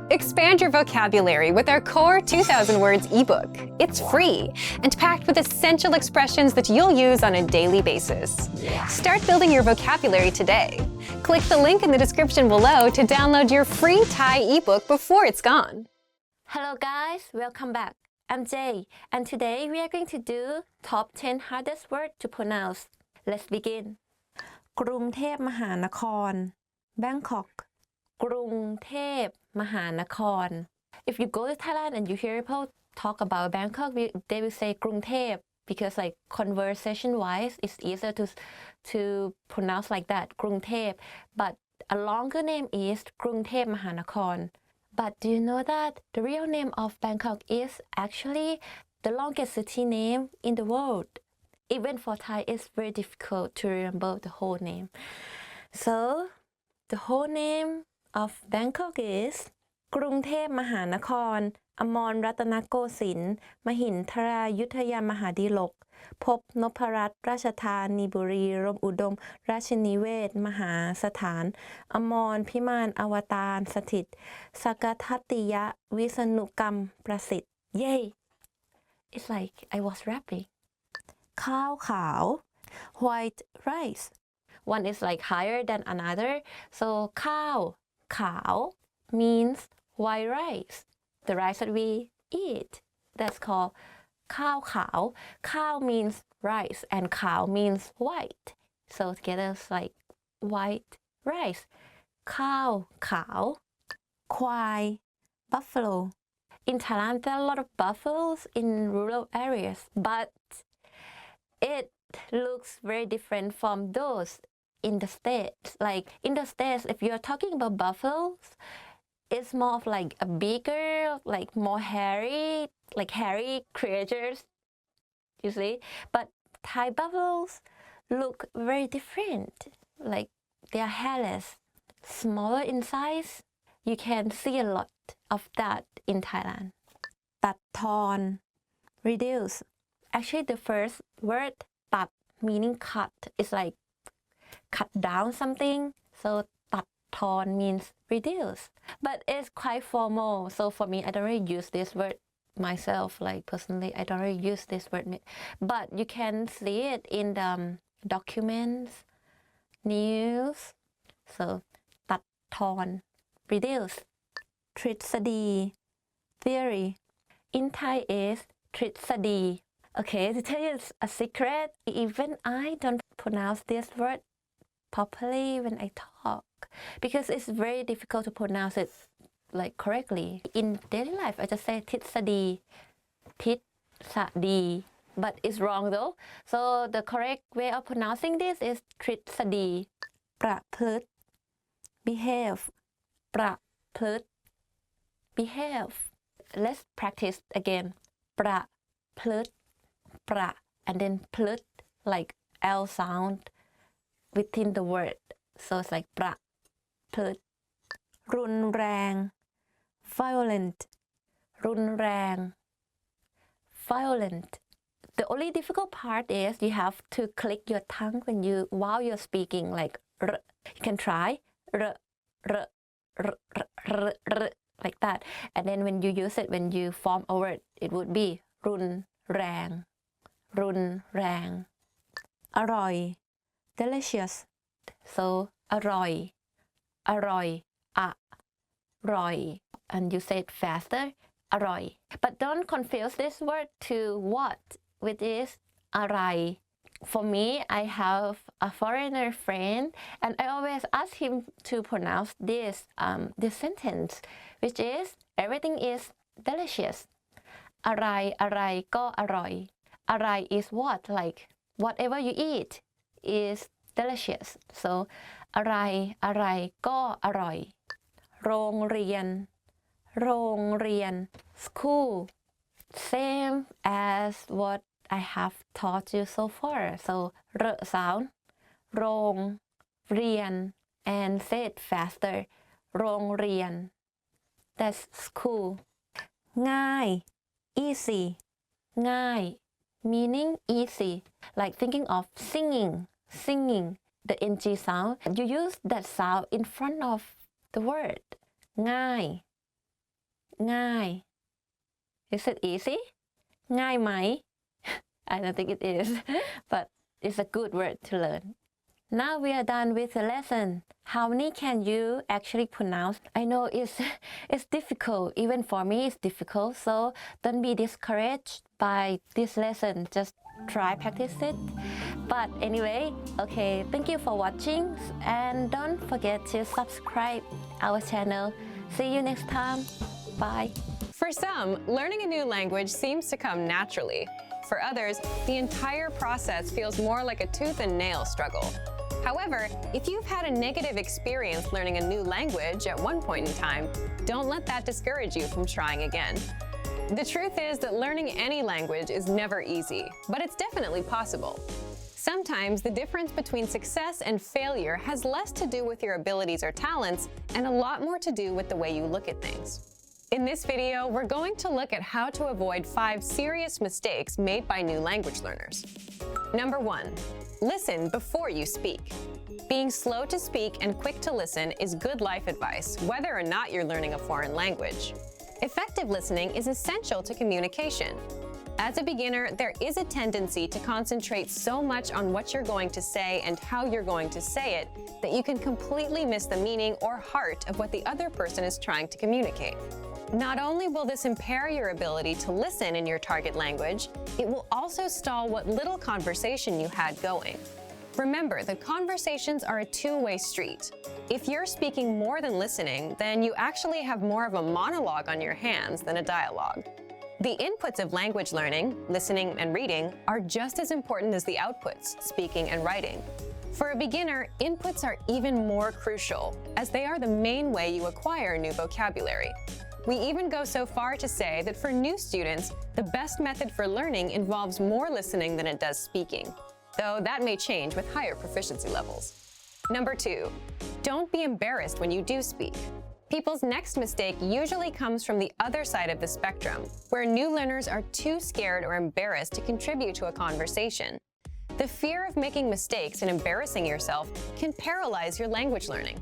Expand your vocabulary with our core 2,000 words ebook. It's free and packed with essential expressions that you'll use on a daily basis. Start building your vocabulary today. Click the link in the description below to download your free Thai ebook before it's gone. Hello guys, welcome back. I'm Jay, and today we are going to do top 10 hardest words to pronounce. Let's begin. กรุงเทพมหานคร Bangkok กรุงเทพมหานคร If you go to Thailand and you hear people talk about Bangkok, they will say กรุงเทพ because like conversation wise it's easier to pronounce like that กรุงเทพ but a longer name is กรุงเทพมหานคร But do you know that the real name of Bangkok is actually the longest city name in the world? Even for Thai, it's very difficult to remember the whole name. So, the whole name of Bangkok is กรุงเทพมหานคร อมรรัตนโกสินทร์ มหินทรายุทธยามหาดิลก พบนพรัตน์ราชธานีบุรีรมอุดม ราชนิเวศน์มหาสถาน อมรพิมานอวตารสถิต สกทัตติยะวิษณุกรรมประสิทธิ์ Yay! It's like I was rapping. ข้าวขาว white rice. One is like higher than another. So ข้าวขาว means white rice. The rice that we eat. That's called ข้าวขาว ข้าว means rice and ขาว means white. So together it's like white rice. ข้าวขาว ควาย buffalo. In Thailand there are a lot of buffaloes in rural areas, but it looks very different from those in the States. Like in the States, if you're talking about buffaloes, it's more of like a bigger, like more hairy, like hairy creatures, you see. But Thai buffaloes look very different. Like they are hairless, smaller in size. You can see a lot of that in Thailand. ตัดทอน reduce. Actually, the first word ตัด meaning cut is like cut down something. So ตัดทอน means reduce. But it's quite formal. So for me, I don't really use this word myself. Like personally, I don't really use this word. But you can see it in the documents, news. So ตัดทอน reduce. ทฤษฎี theory. In Thai is ทฤษฎี. Okay, to tell you a secret, even I don't pronounce this word properly when I talk because it's very difficult to pronounce it like correctly. In daily life, I just say ทฤษฎี ทฤษฎี but it's wrong though. So the correct way of pronouncing this is ทฤษฎี ประพฤติ behave ประพฤติ behave. Let's practice again. ประพฤติ pra and then plut like L sound within the word. So it's like pra, plut. รุนแรง violent. รุนแรง violent. The only difficult part is you have to click your tongue while you're speaking like r. You can try r, r, r, r, r, r, like that. And then when you use it, when you form a word, it would be รุนแรง รุนแรง อร่อย delicious. So อร่อย อร่อย อร่อย and you say it faster อร่อย but don't confuse this word to what which is อะไร For me, I have a foreigner friend and I always ask him to pronounce this sentence which is everything is delicious อะไรอะไรก็อร่อย อะไร is what like whatever you eat is delicious. So อะไรอะไรก็อร่อย โรงเรียน โรงเรียน school. Same as what I have taught you so far. So ร sound โรงเรียน and say it faster โรงเรียน that's school. ง่าย easy ง่าย meaning easy like thinking of singing the ng sound you use that sound in front of the word ง่าย ง่าย Is it easy ง่ายไหม I don't think it is but it's a good word to learn Now we are done with the lesson How many can you actually pronounce I know it's difficult even for me it's difficult so don't be discouraged by this lesson just try practice it but anyway okay thank you for watching and don't forget to subscribe our channel see you next time bye For some, learning a new language seems to come naturally. For others, the entire process feels more like a tooth and nail struggle. However, if you've had a negative experience learning a new language at one point in time, don't let that discourage you from trying again. The truth is that learning any language is never easy, but it's definitely possible. Sometimes the difference between success and failure has less to do with your abilities or talents and a lot more to do with the way you look at things. In this video, we're going to look at how to avoid 5 serious mistakes made by new language learners. Number 1. Listen before you speak. Being slow to speak and quick to listen is good life advice, whether or not you're learning a foreign language. Effective listening is essential to communication. As a beginner, there is a tendency to concentrate so much on what you're going to say and how you're going to say it that you can completely miss the meaning or heart of what the other person is trying to communicate. Not only will this impair your ability to listen in your target language, it will also stall what little conversation you had going. Remember that conversations are a two-way street. If you're speaking more than listening, then you actually have more of a monologue on your hands than a dialogue. The inputs of language learning, listening and reading, are just as important as the outputs, speaking and writing. For a beginner, inputs are even more crucial, as they are the main way you acquire new vocabulary. We even go so far to say that for new students, the best method for learning involves more listening than it does speaking, though that may change with higher proficiency levels. Number 2, don't be embarrassed when you do speak. People's next mistake usually comes from the other side of the spectrum, where new learners are too scared or embarrassed to contribute to a conversation. The fear of making mistakes and embarrassing yourself can paralyze your language learning.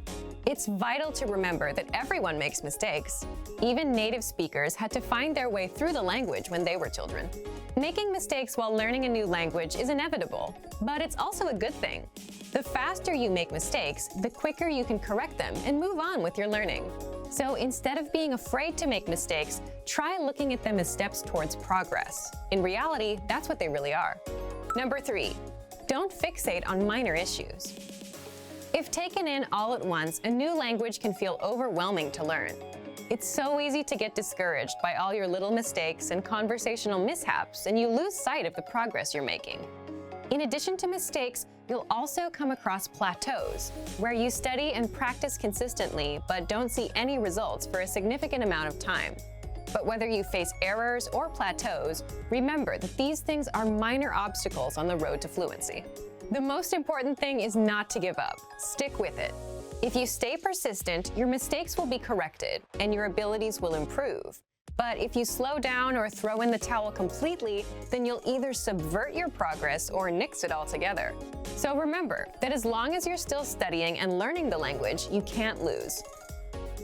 It's vital to remember that everyone makes mistakes. Even native speakers had to find their way through the language when they were children. Making mistakes while learning a new language is inevitable, but it's also a good thing. The faster you make mistakes, the quicker you can correct them and move on with your learning. So instead of being afraid to make mistakes, try looking at them as steps towards progress. In reality, that's what they really are. Number 3, don't fixate on minor issues. If taken in all at once, a new language can feel overwhelming to learn. It's so easy to get discouraged by all your little mistakes and conversational mishaps, and you lose sight of the progress you're making. In addition to mistakes, you'll also come across plateaus, where you study and practice consistently but don't see any results for a significant amount of time. But whether you face errors or plateaus, remember that these things are minor obstacles on the road to fluency. The most important thing is not to give up. Stick with it. If you stay persistent, your mistakes will be corrected and your abilities will improve. But if you slow down or throw in the towel completely, then you'll either subvert your progress or nix it altogether. So remember that as long as you're still studying and learning the language, you can't lose.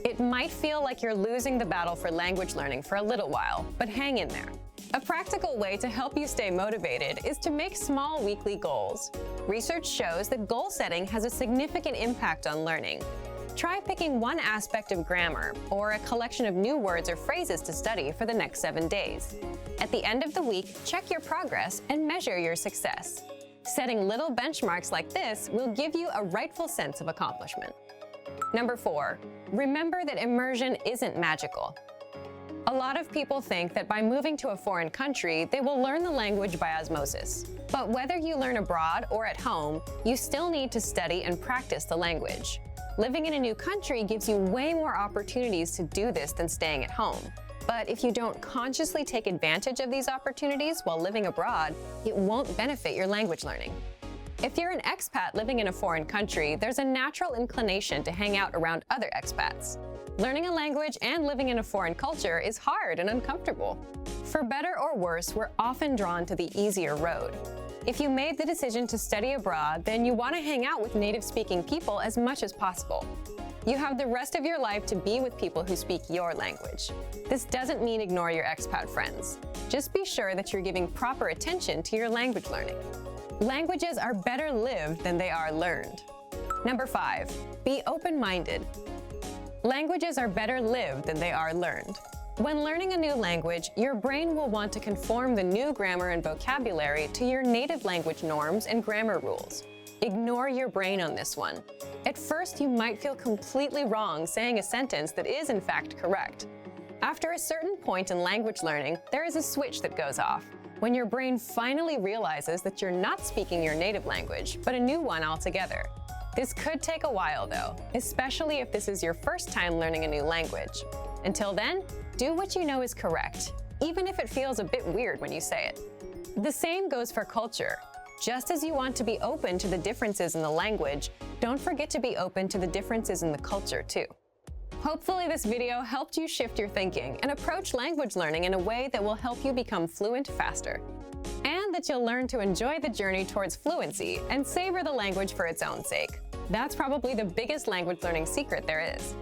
It might feel like you're losing the battle for language learning for a little while, but hang in there. A practical way to help you stay motivated is to make small weekly goals. Research shows that goal setting has a significant impact on learning. Try picking one aspect of grammar or a collection of new words or phrases to study for the next 7 days. At the end of the week, check your progress and measure your success. Setting little benchmarks like this will give you a rightful sense of accomplishment. Number 4, remember that immersion isn't magical. A lot of people think that by moving to a foreign country, they will learn the language by osmosis. But whether you learn abroad or at home, you still need to study and practice the language. Living in a new country gives you way more opportunities to do this than staying at home. But if you don't consciously take advantage of these opportunities while living abroad, it won't benefit your language learning. If you're an expat living in a foreign country, there's a natural inclination to hang out around other expats. Learning a language and living in a foreign culture is hard and uncomfortable. For better or worse, we're often drawn to the easier road. If you made the decision to study abroad, then you want to hang out with native-speaking people as much as possible. You have the rest of your life to be with people who speak your language. This doesn't mean ignore your expat friends. Just be sure that you're giving proper attention to your language learning. Languages are better lived than they are learned. Number 5, be open-minded. Languages are better lived than they are learned. When learning a new language, your brain will want to conform the new grammar and vocabulary to your native language norms and grammar rules. Ignore your brain on this one. At first, you might feel completely wrong saying a sentence that is in fact correct. After a certain point in language learning, there is a switch that goes off, when your brain finally realizes that you're not speaking your native language, but a new one altogether. This could take a while though, especially if this is your first time learning a new language. Until then, do what you know is correct, even if it feels a bit weird when you say it. The same goes for culture. Just as you want to be open to the differences in the language, don't forget to be open to the differences in the culture too. Hopefully this video helped you shift your thinking and approach language learning in a way that will help you become fluent faster. And that you'll learn to enjoy the journey towards fluency and savor the language for its own sake. That's probably the biggest language learning secret there is.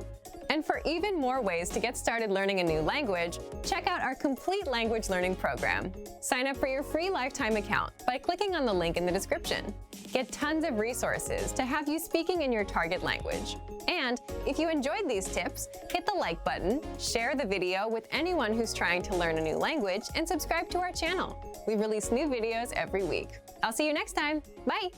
And for even more ways to get started learning a new language, check out our complete language learning program. Sign up for your free lifetime account by clicking on the link in the description. Get tons of resources to have you speaking in your target language. And if you enjoyed these tips, hit the like button, share the video with anyone who's trying to learn a new language, and subscribe to our channel. We release new videos every week. I'll see you next time. Bye!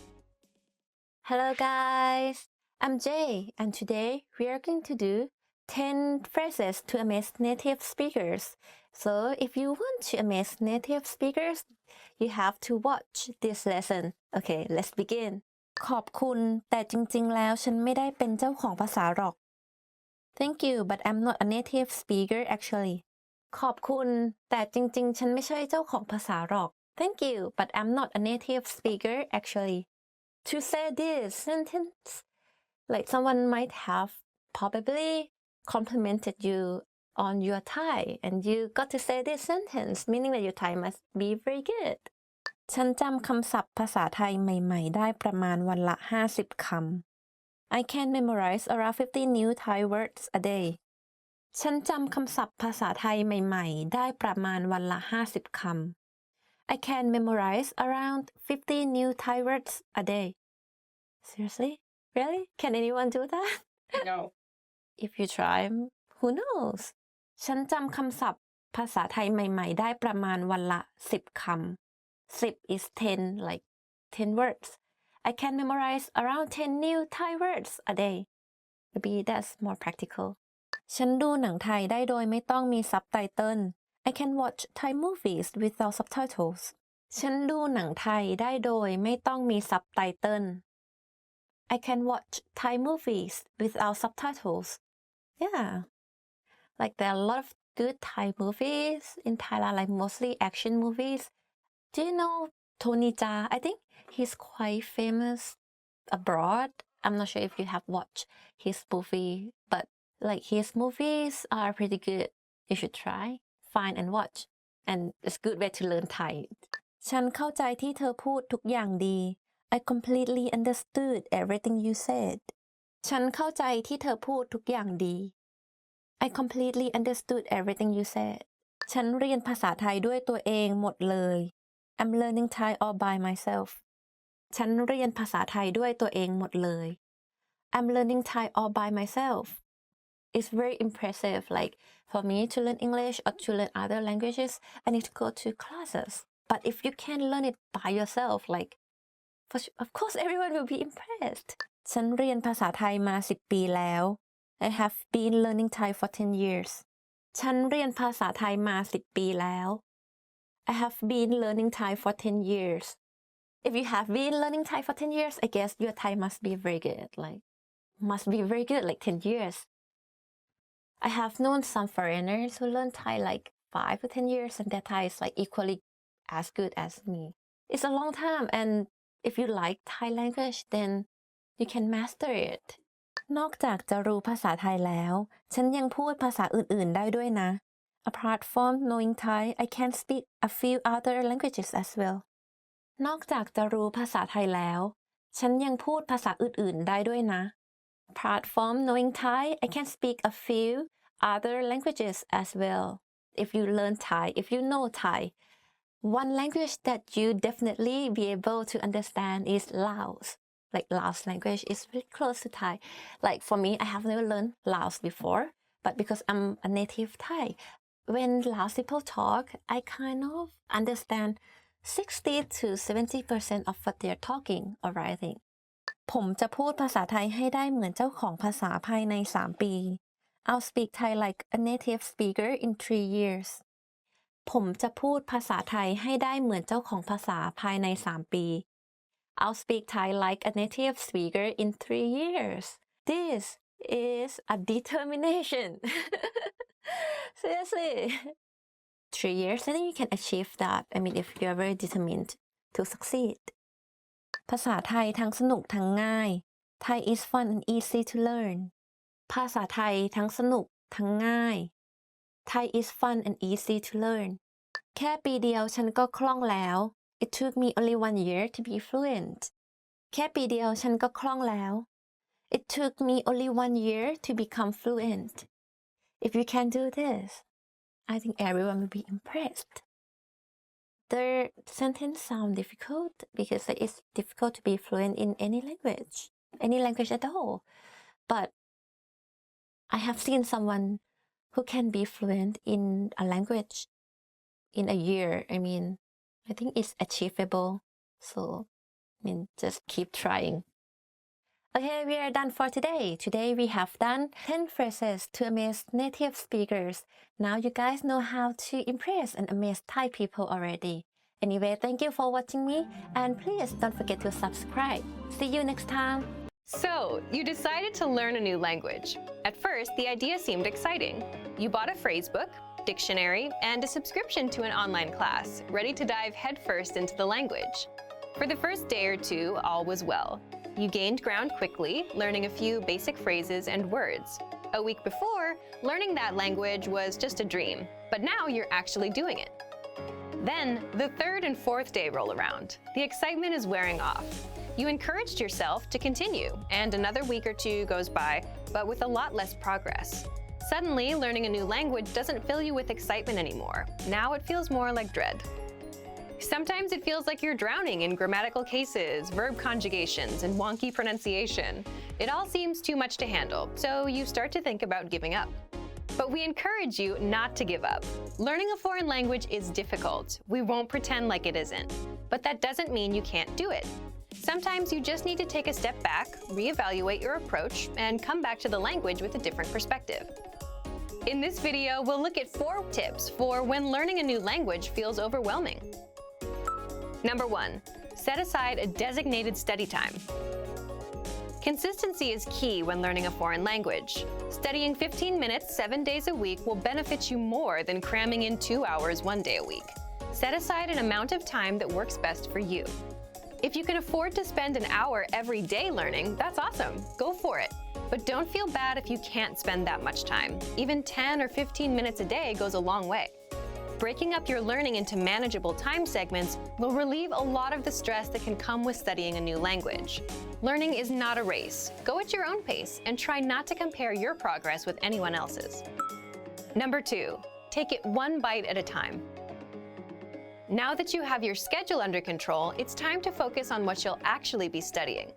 Hello guys, I'm Jay, and today we are going to do 10 phrases to amaze native speakers. So if you want to amaze native speakers, you have to watch this lesson. Okay, let's begin. ขอบคุณแต่จริงๆแล้วฉันไม่ได้เป็นเจ้าของภาษาหรอก Thank you, but I'm not a native speaker actually. ขอบคุณแต่จริงๆฉันไม่ใช่เจ้าของภาษาหรอก Thank you, but I'm not a native speaker actually. To say this sentence, like someone might have probably complimented you on your Thai, and you got to say this sentence, meaning that your Thai must be very good. ฉันจำคำศัพท์ภาษาไทยใหม่ๆได้ประมาณวันละ50 คำ I can memorize around 50 new Thai words a day. ฉันจำคำศัพท์ภาษาไทยใหม่ๆได้ประมาณวันละ50 คำ. I can memorize around 50 new Thai words a day. Seriously? Really? Can anyone do that? No. If you try, who knows? ฉันจำคำศัพท์ภาษาไทยใหม่ๆได้ประมาณวันละ10 คำ. 10 is 10, like 10 words. I can memorize around 10 new Thai words a day. Maybe that's more practical. ฉันดูหนังไทยได้โดยไม่ต้องมีซับไตเติล. I can watch Thai movies without subtitles. ฉันดูหนังไทยได้โดยไม่ต้องมีซับไตเติล. I can watch Thai movies without subtitles. Yeah. Like there are a lot of good Thai movies in Thailand, like mostly action movies. Do you know Tony Jaa? I think he's quite famous abroad. I'm not sure if you have watched his movie, but like his movies are pretty good. You should try, find and watch. And it's a good way to learn Thai. ฉันเข้าใจที่เธอพูดทุกอย่างดี. I completely understood everything you said. ฉันเข้าใจที่เธอพูดทุกอย่างดี. I completely understood everything you said. ฉันเรียนภาษาไทยด้วยตัวเองหมดเลย. I'm learning Thai all by myself. ฉันเรียนภาษาไทยด้วยตัวเองหมดเลย. I'm learning Thai all by myself. It's very impressive. Like for me to learn English or to learn other languages, I need to go to classes. But if you can learn it by yourself, like of course everyone will be impressed. ฉันเรียนภาษาไทยมา10 ปีแล้ว. I have been learning Thai for 10 years. ฉันเรียนภาษาไทยมา10 ปีแล้ว. I have been learning Thai for 10 years. If you have been learning Thai for 10 years, I guess your Thai must be very good. Like must be very good, like 10 years. I have known some foreigners who learn Thai like 5 to 10 years, and their Thai is like equally as good as me. It's a long time, and if you like Thai language, then you can master it. นอกจากจะรู้ภาษาไทยแล้ว ฉันยังพูดภาษาอื่นๆได้ด้วยนะ. Apart from knowing Thai, I can speak a few other languages as well. นอกจากจะรู้ภาษาไทยแล้ว ฉันยังพูดภาษาอื่นๆได้ด้วยนะ. Apart from knowing Thai, I can speak a few other languages as well. If you learn Thai, if you know Thai, one language that you definitely be able to understand is Laos. Like Laos language is very close to Thai. Like for me, I have never learned Laos before, but because I'm a native Thai, when Laos people talk, I kind of understand 60 to 70% of what they're talking or writing. ผมจะพูดภาษาไทยให้ได้เหมือนเจ้าของภาษาภายใน3 ปี I'll speak Thai like a native speaker in 3 years. ผมจะพูดภาษาไทยให้ได้เหมือนเจ้าของภาษาภายใน3 ปี I'll speak Thai like a native speaker in 3 years. This is a determination. Seriously. 3 years and then you can achieve that. I mean, if you're very determined to succeed. ภาษาไทยทั้งสนุกทั้งง่าย Thai is fun and easy to learn. ภาษาไทยทั้งสนุกทั้งง่าย Thai is fun and easy to learn. แค่ปีเดียวฉันก็คล่องแล้ว It took me only 1 year to be fluent. แค่ปีเดียวฉันก็คล่องแล้ว It took me only 1 year to become fluent. If you can do this, I think everyone will be impressed. Their sentence sound difficult because it's difficult to be fluent in any language at all. But I have seen someone who can be fluent in a language in a year. I mean, I think it's achievable. So, I mean, just keep trying. Okay, we are done for today. Today we have done 10 phrases to amaze native speakers. Now you guys know how to impress and amaze Thai people already. Anyway, thank you for watching me and please don't forget to subscribe. See you next time. So, you decided to learn a new language. At first, the idea seemed exciting. You bought a phrase book, dictionary, and a subscription to an online class, ready to dive headfirst into the language. For the first day or two, all was well. You gained ground quickly, learning a few basic phrases and words. A week before, learning that language was just a dream, but now you're actually doing it. Then, the third and fourth day roll around. The excitement is wearing off. You encouraged yourself to continue, and another week or two goes by, but with a lot less progress. Suddenly, learning a new language doesn't fill you with excitement anymore. Now it feels more like dread. Sometimes it feels like you're drowning in grammatical cases, verb conjugations, and wonky pronunciation. It all seems too much to handle, so you start to think about giving up. But we encourage you not to give up. Learning a foreign language is difficult. We won't pretend like it isn't. But that doesn't mean you can't do it. Sometimes you just need to take a step back, reevaluate your approach, and come back to the language with a different perspective. In this video, we'll look at 4 tips for when learning a new language feels overwhelming. Number 1, set aside a designated study time. Consistency is key when learning a foreign language. Studying 15 minutes 7 days a week will benefit you more than cramming in 2 hours 1 day a week. Set aside an amount of time that works best for you. If you can afford to spend an hour every day learning, that's awesome. Go for it. But don't feel bad if you can't spend that much time. Even 10 or 15 minutes a day goes a long way. Breaking up your learning into manageable time segments will relieve a lot of the stress that can come with studying a new language. Learning is not a race. Go at your own pace and try not to compare your progress with anyone else's. Number 2, take it one bite at a time. Now that you have your schedule under control, it's time to focus on what you'll actually be studying.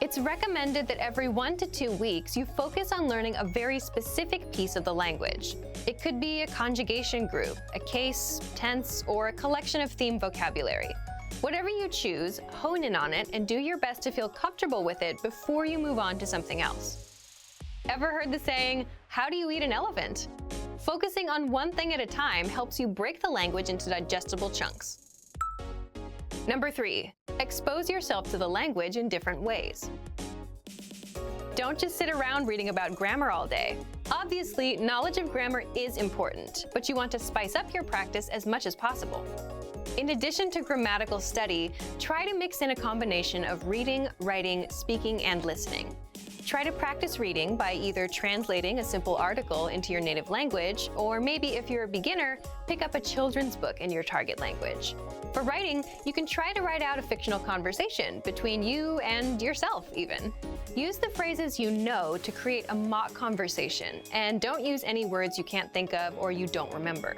It's recommended that every 1 to 2 weeks you focus on learning a very specific piece of the language. It could be a conjugation group, a case, tense, or a collection of theme vocabulary. Whatever you choose, hone in on it and do your best to feel comfortable with it before you move on to something else. Ever heard the saying, "How do you eat an elephant?" Focusing on one thing at a time helps you break the language into digestible chunks. Number 3, expose yourself to the language in different ways. Don't just sit around reading about grammar all day. Obviously, knowledge of grammar is important, but you want to spice up your practice as much as possible. In addition to grammatical study, try to mix in a combination of reading, writing, speaking, and listening. Try to practice reading by either translating a simple article into your native language, or maybe if you're a beginner, pick up a children's book in your target language. For writing, you can try to write out a fictional conversation between you and yourself, even. Use the phrases you know to create a mock conversation, and don't use any words you can't think of or you don't remember.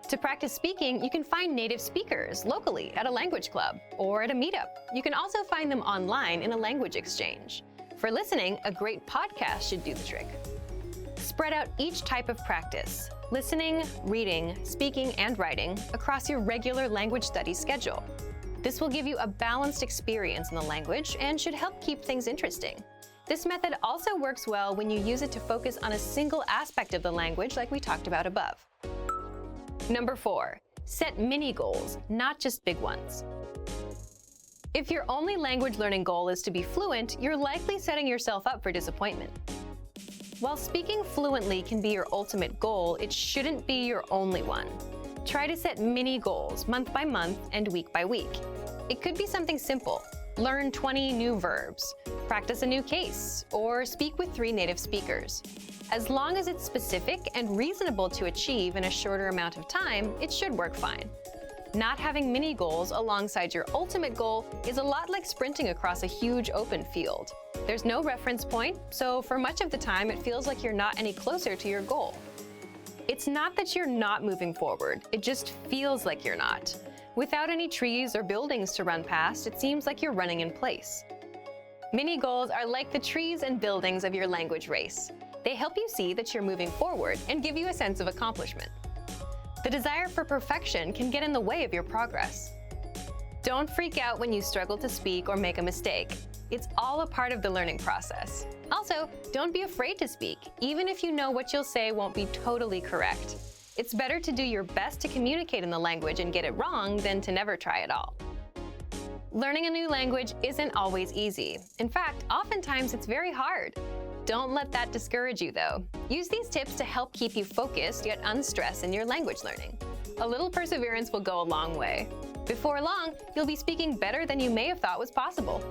To practice speaking, you can find native speakers locally at a language club or at a meetup. You can also find them online in a language exchange. For listening, a great podcast should do the trick. Spread out each type of practice, listening, reading, speaking, and writing, across your regular language study schedule. This will give you a balanced experience in the language and should help keep things interesting. This method also works well when you use it to focus on a single aspect of the language like we talked about above. Number 4, set mini goals, not just big ones. If your only language learning goal is to be fluent, you're likely setting yourself up for disappointment. While speaking fluently can be your ultimate goal, it shouldn't be your only one. Try to set mini goals month by month and week by week. It could be something simple. Learn 20 new verbs, practice a new case, or speak with 3 native speakers. As long as it's specific and reasonable to achieve in a shorter amount of time, it should work fine. Not having mini goals alongside your ultimate goal is a lot like sprinting across a huge open field. There's no reference point, so for much of the time it feels like you're not any closer to your goal. It's not that you're not moving forward, it just feels like you're not. Without any trees or buildings to run past, it seems like you're running in place. Mini goals are like the trees and buildings of your language race. They help you see that you're moving forward and give you a sense of accomplishment. The desire for perfection can get in the way of your progress. Don't freak out when you struggle to speak or make a mistake. It's all a part of the learning process. Also, don't be afraid to speak, even if you know what you'll say won't be totally correct. It's better to do your best to communicate in the language and get it wrong than to never try at all. Learning a new language isn't always easy. In fact, oftentimes it's very hard. Don't let that discourage you, though. Use these tips to help keep you focused yet unstressed in your language learning. A little perseverance will go a long way. Before long, you'll be speaking better than you may have thought was possible.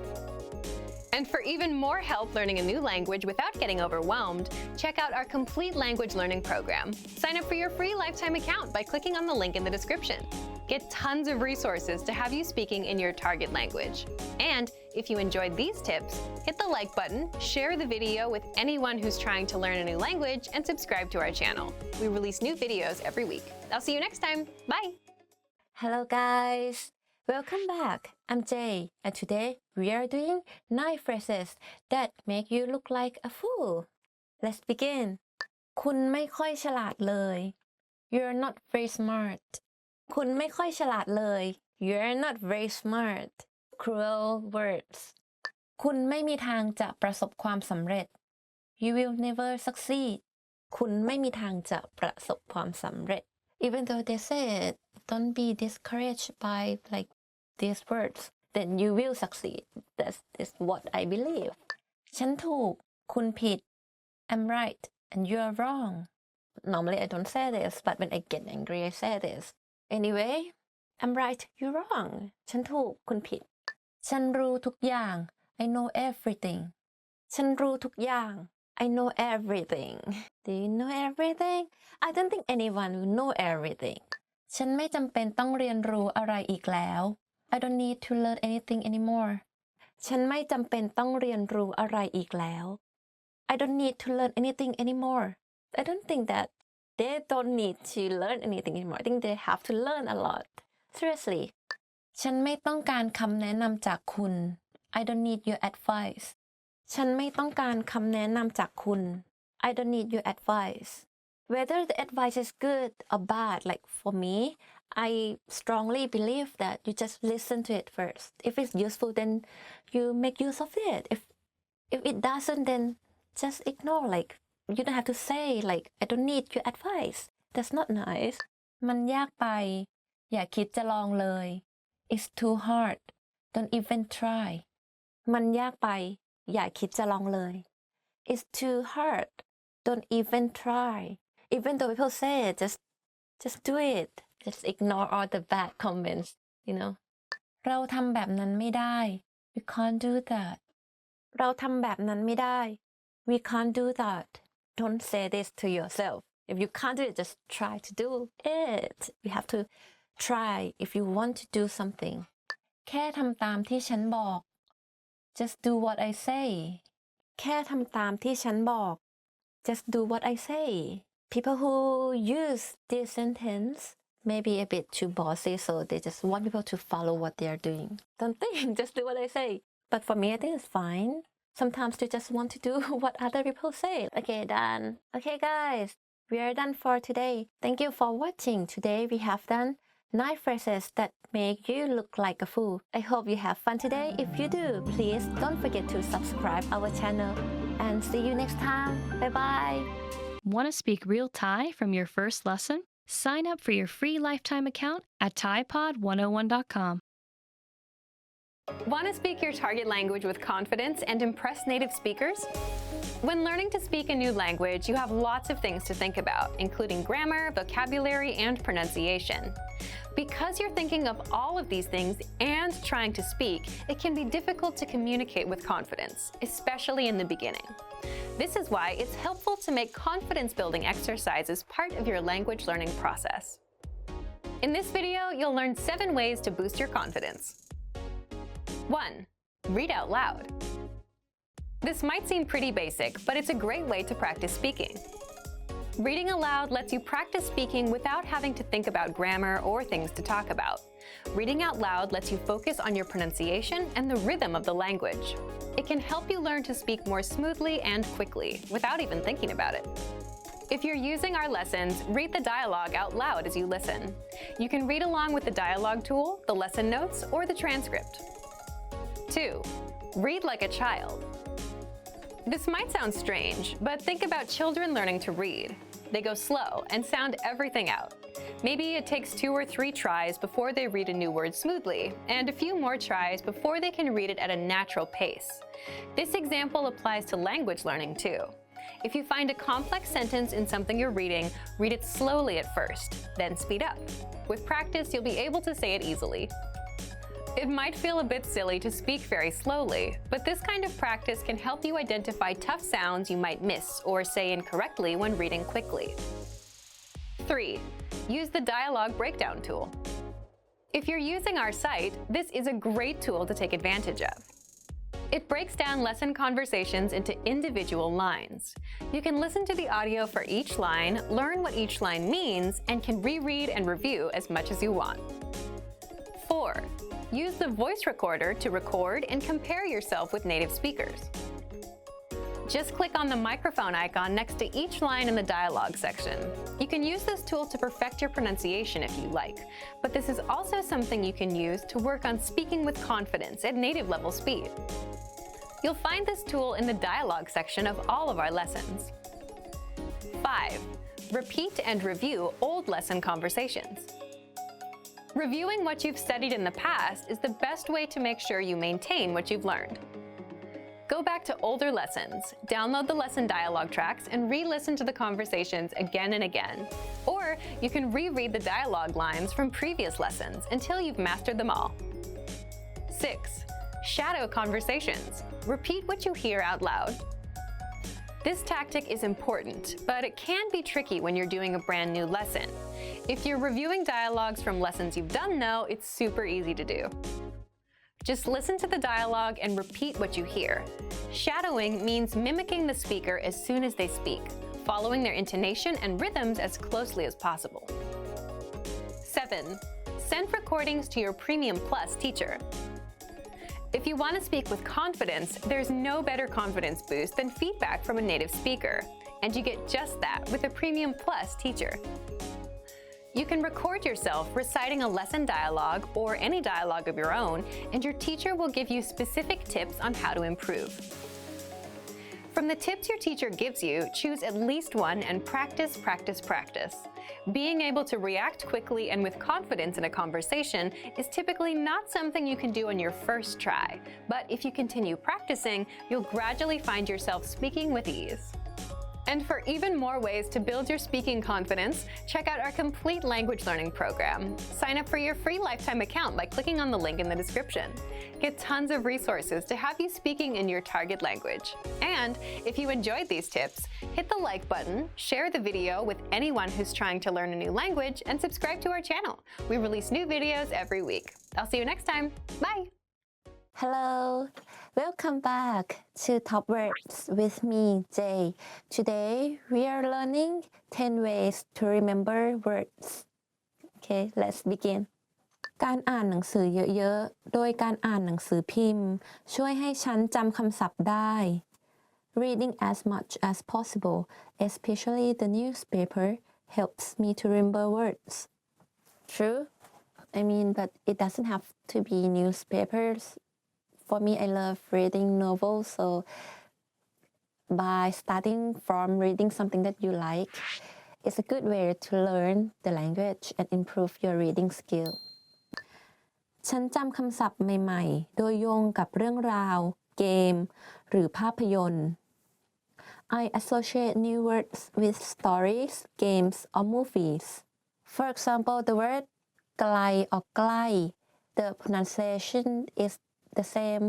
And for even more help learning a new language without getting overwhelmed, check out our complete language learning program. Sign up for your free lifetime account by clicking on the link in the description. Get tons of resources to have you speaking in your target language. And if you enjoyed these tips, hit the like button, share the video with anyone who's trying to learn a new language, and subscribe to our channel. We release new videos every week. I'll see you next time. Bye! Hello guys! Welcome back. I'm Jay, and today we are doing 9 phrases that make you look like a fool. Let's begin. คุณไม่ค่อยฉลาดเลย You're not very smart. คุณไม่ค่อยฉลาดเลย You're not very smart. Cruel words. คุณไม่มีทางจะประสบความสำเร็จ You will never succeed. คุณไม่มีทางจะประสบความสำเร็จ Even though they said, don't be discouraged by these words, then you will succeed. That's what I believe. ฉันถูก คุณผิด I'm right and you are wrong. Normally I don't say this, but when I get angry I say this. Anyway, I'm right, you're wrong. ฉันถูก คุณผิด ฉันรู้ทุกอย่าง I know everything. ฉันรู้ทุกอย่าง I know everything. Do you know everything? I don't think anyone will know everything. ฉันไม่จำเป็นต้องเรียนรู้อะไรอีกแล้ว I don't need to learn anything anymore. ฉันไม่จำเป็นต้องเรียนรู้อะไรอีกแล้ว I don't need to learn anything anymore. I don't think that they don't need to learn anything anymore. I think they have to learn a lot. Seriously. ฉันไม่ต้องการคำแนะนำจากคุณ I don't need your advice. ฉันไม่ต้องการคำแนะนำจากคุณ I don't need your advice. Whether the advice is good or bad, like for me, I strongly believe that you just listen to it first. If it's useful, then you make use of it. If it doesn't, then just ignore. You don't have to say, I don't need your advice. That's not nice. มันยากไป อย่าคิดจะลองเลย It's too hard. Don't even try. มันยากไป อย่าคิดจะลองเลย It's too hard. Don't even try. Even though people say it, just do it. Just ignore all the bad comments, you know. เราทำแบบนั้นไม่ได้ We can't do that. เราทำแบบนั้นไม่ได้ we can't do that. Don't say this to yourself. If you can't do it, just try to do it. You have to try if you want to do something. แค่ทำตามที่ฉันบอก Just do what I say. แค่ทำตามที่ฉันบอก Just do what I say. People who use this sentence may be a bit too bossy, so they just want people to follow what they are doing. Don't think, just do what I say. But for me, I think it's fine. Sometimes you just want to do what other people say. Okay, done. Okay, guys, we are done for today. Thank you for watching. Today we have done 9 phrases that make you look like a fool. I hope you have fun today. If you do, please don't forget to subscribe our channel. And see you next time. Bye-bye. Want to speak real Thai from your first lesson? Sign up for your free lifetime account at ThaiPod101.com. Want to speak your target language with confidence and impress native speakers? When learning to speak a new language, you have lots of things to think about, including grammar, vocabulary, and pronunciation. Because you're thinking of all of these things and trying to speak, it can be difficult to communicate with confidence, especially in the beginning. This is why it's helpful to make confidence-building exercises part of your language learning process. In this video, you'll learn 7 ways to boost your confidence. 1. Read out loud. This might seem pretty basic, but it's a great way to practice speaking. Reading aloud lets you practice speaking without having to think about grammar or things to talk about. Reading out loud lets you focus on your pronunciation and the rhythm of the language. It can help you learn to speak more smoothly and quickly, without even thinking about it. If you're using our lessons, read the dialogue out loud as you listen. You can read along with the dialogue tool, the lesson notes, or the transcript. 2. Read like a child. This might sound strange, but think about children learning to read. They go slow and sound everything out. Maybe it takes 2 or 3 tries before they read a new word smoothly, and a few more tries before they can read it at a natural pace. This example applies to language learning too. If you find a complex sentence in something you're reading, read it slowly at first, then speed up. With practice, you'll be able to say it easily. It might feel a bit silly to speak very slowly, but this kind of practice can help you identify tough sounds you might miss or say incorrectly when reading quickly. 3. Use the dialogue breakdown tool. If you're using our site, this is a great tool to take advantage of. It breaks down lesson conversations into individual lines. You can listen to the audio for each line, learn what each line means, and can reread and review as much as you want. 4. Use the voice recorder to record and compare yourself with native speakers. Just click on the microphone icon next to each line in the dialogue section. You can use this tool to perfect your pronunciation if you like, but this is also something you can use to work on speaking with confidence at native level speed. You'll find this tool in the dialogue section of all of our lessons. 5. Repeat and review old lesson conversations. Reviewing what you've studied in the past is the best way to make sure you maintain what you've learned. Go back to older lessons, download the lesson dialogue tracks, and re-listen to the conversations again and again. Or you can reread the dialogue lines from previous lessons until you've mastered them all. 6. Shadow conversations. Repeat what you hear out loud. This tactic is important, but it can be tricky when you're doing a brand new lesson. If you're reviewing dialogues from lessons you've done though, it's super easy to do. Just listen to the dialogue and repeat what you hear. Shadowing means mimicking the speaker as soon as they speak, following their intonation and rhythms as closely as possible. 7. Send recordings to your Premium Plus teacher. If you want to speak with confidence, there's no better confidence boost than feedback from a native speaker, and you get just that with a Premium Plus teacher. You can record yourself reciting a lesson dialogue or any dialogue of your own, and your teacher will give you specific tips on how to improve. From the tips your teacher gives you, choose at least one and practice, practice, practice. Being able to react quickly and with confidence in a conversation is typically not something you can do on your first try, but if you continue practicing, you'll gradually find yourself speaking with ease. And for even more ways to build your speaking confidence, check out our complete language learning program. Sign up for your free lifetime account by clicking on the link in the description. Get tons of resources to have you speaking in your target language. And if you enjoyed these tips, hit the like button, share the video with anyone who's trying to learn a new language, and subscribe to our channel. We release new videos every week. I'll see you next time. Bye! Hello, welcome back to Top Words with me, Jay. Today we are learning 10 ways to remember words. Okay, let's begin. การอ่านหนังสือเยอะๆ โดยการอ่านหนังสือพิมพ์ช่วยให้ฉันจำคำศัพท์ได้ Reading as much as possible, especially the newspaper, helps me to remember words. True? I mean, but it doesn't have to be newspapers.For me, I love reading novels, so by starting from reading something that you like, it's a good way to learn the language and improve your reading skill. ฉันจำคำศัพท์ใหม่ๆ โดยโยงกับเรื่องราว เกม หรือภาพยนตร์ I associate new words with stories, games, or movies. For example, the word ไกล or ใกล้ the pronunciation is the same,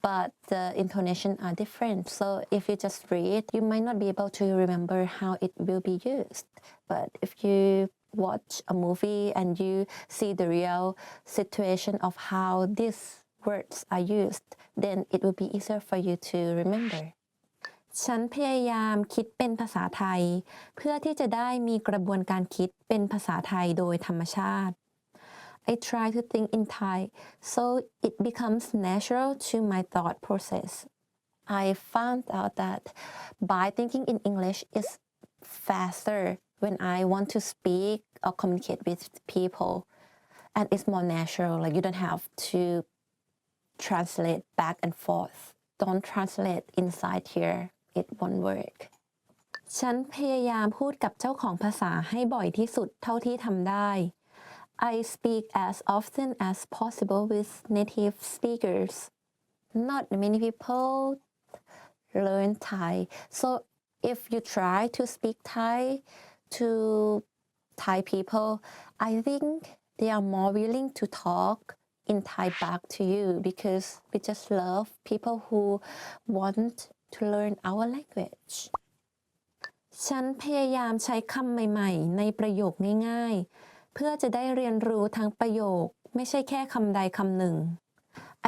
but the intonation are different. So if you just read, you might not be able to remember how it will be used. But if you watch a movie and you see the real situation of how these words are used, then it will be easier for you to remember. ฉันพยายามคิดเป็นภาษาไทยเพื่อที่จะได้มีกระบวนการคิดเป็นภาษาไทยโดยธรรมชาติI try to think in Thai so it becomes natural to my thought process. I found out that by thinking in English is faster when I want to speak or communicate with people, and it's more natural. Like you don't have to translate back and forth. Don't translate inside here. It won't work. ฉันพยายามพูดกับเจ้าของภาษาให้บ่อยที่สุดเท่าที่ทำได้I speak as often as possible with native speakers. Not many people learn Thai. So if you try to speak Thai to Thai people, I think they are more willing to talk in Thai back to you because we just love people who want to learn our language. ฉันพยายามใช้คำใหม่ๆในประโยคง่ายๆเพื่อจะได้เรียนรู้ทั้งประโยคไม่ใช่แค่คำใดคำหนึ่ง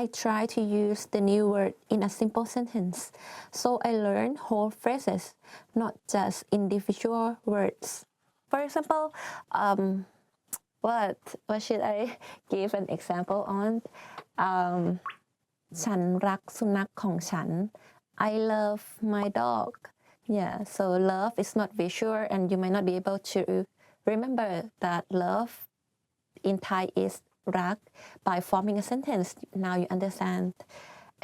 I try to use the new word in a simple sentence so I learn whole phrases not just individual words for example what should I give an example on ฉันรักสุนัขของฉัน I love my dog yeah so love is not visual and you might not be able to Remember that love in Thai is รัก by forming a sentence now you understand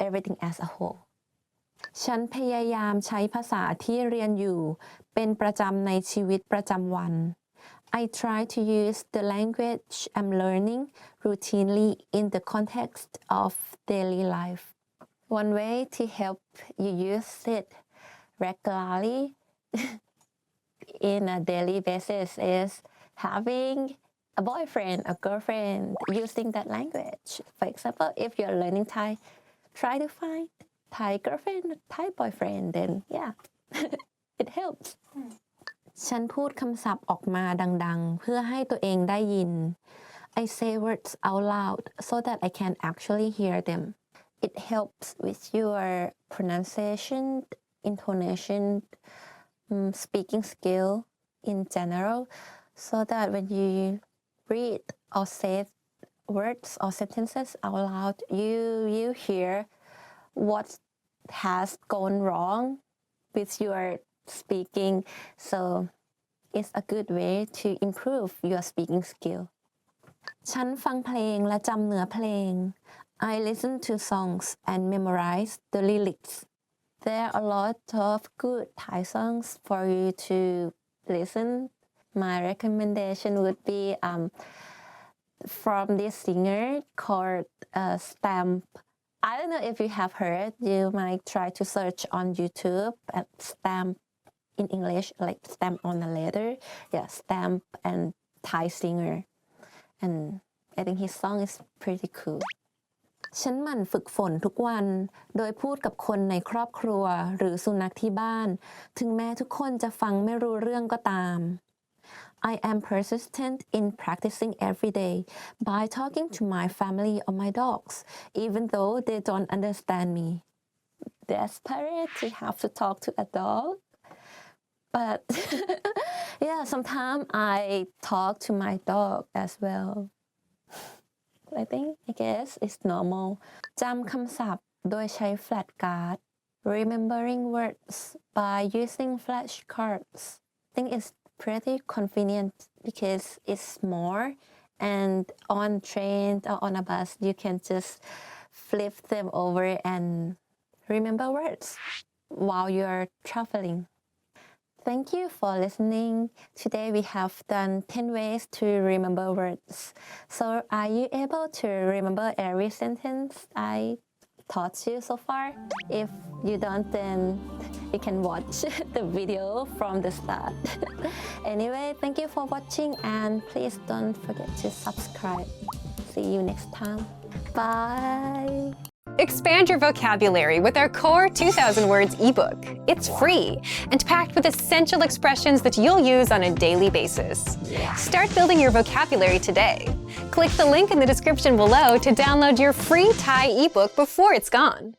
everything as a whole ฉันพยายามใช้ภาษาที่เรียนอยู่เป็นประจำในชีวิตประจำวัน I try to use the language I'm learning routinely in the context of daily life one way to help you use it regularly in a daily basis is having a boyfriend or girlfriend using that language. For example, if you're learning Thai, try to find Thai girlfriend, Thai boyfriend, then yeah, it helps. ฉันพูดคำศัพท์ออกมาดังๆเพื่อให้ตัวเองได้ยิน I say words out loud so that I can actually hear them. It helps with your pronunciation, intonation, speaking skill in general so that when you read or say words or sentences out loud you hear what has gone wrong with your speaking so it's a good way to improve your speaking skill ฉันฟังเพลงและจำเนื้อเพลง I listen to songs and memorize the lyrics.There are a lot of good Thai songs for you to listen. My recommendation would be from this singer called Stamp. I don't know if you have heard. You might try to search on YouTube at Stamp in English, like stamp on a letter. Yeah, stamp and Thai singer. And I think his song is pretty cool. ฉันหมั่นฝึกฝนทุกวันโดยพูดกับคนในครอบครัวหรือสุนัขที่บ้านถึงแม้ทุกคนจะฟังไม่รู้เรื่องก็ตาม I am persistent in practicing every day by talking to my family or my dogs even though they don't understand me. Desperate to have to talk to a dog. But yeah, sometimes I talk to my dog as well. I guess it's normal. จำคำศัพท์โดยใช้ flashcard. Remembering words by using flashcards. I think it's pretty convenient because it's small and on train or on a bus you can just flip them over and remember words while you're traveling. Thank you for listening. Today we have done 10 ways to remember words. So are you able to remember every sentence I taught you so far? If you don't, then you can watch the video from the start. Anyway, thank you for watching and please don't forget to subscribe. See you next time. Bye. Expand your vocabulary with our Core 2000 Words ebook. It's free and packed with essential expressions that you'll use on a daily basis. Start building your vocabulary today. Click the link in the description below to download your free Thai ebook before it's gone.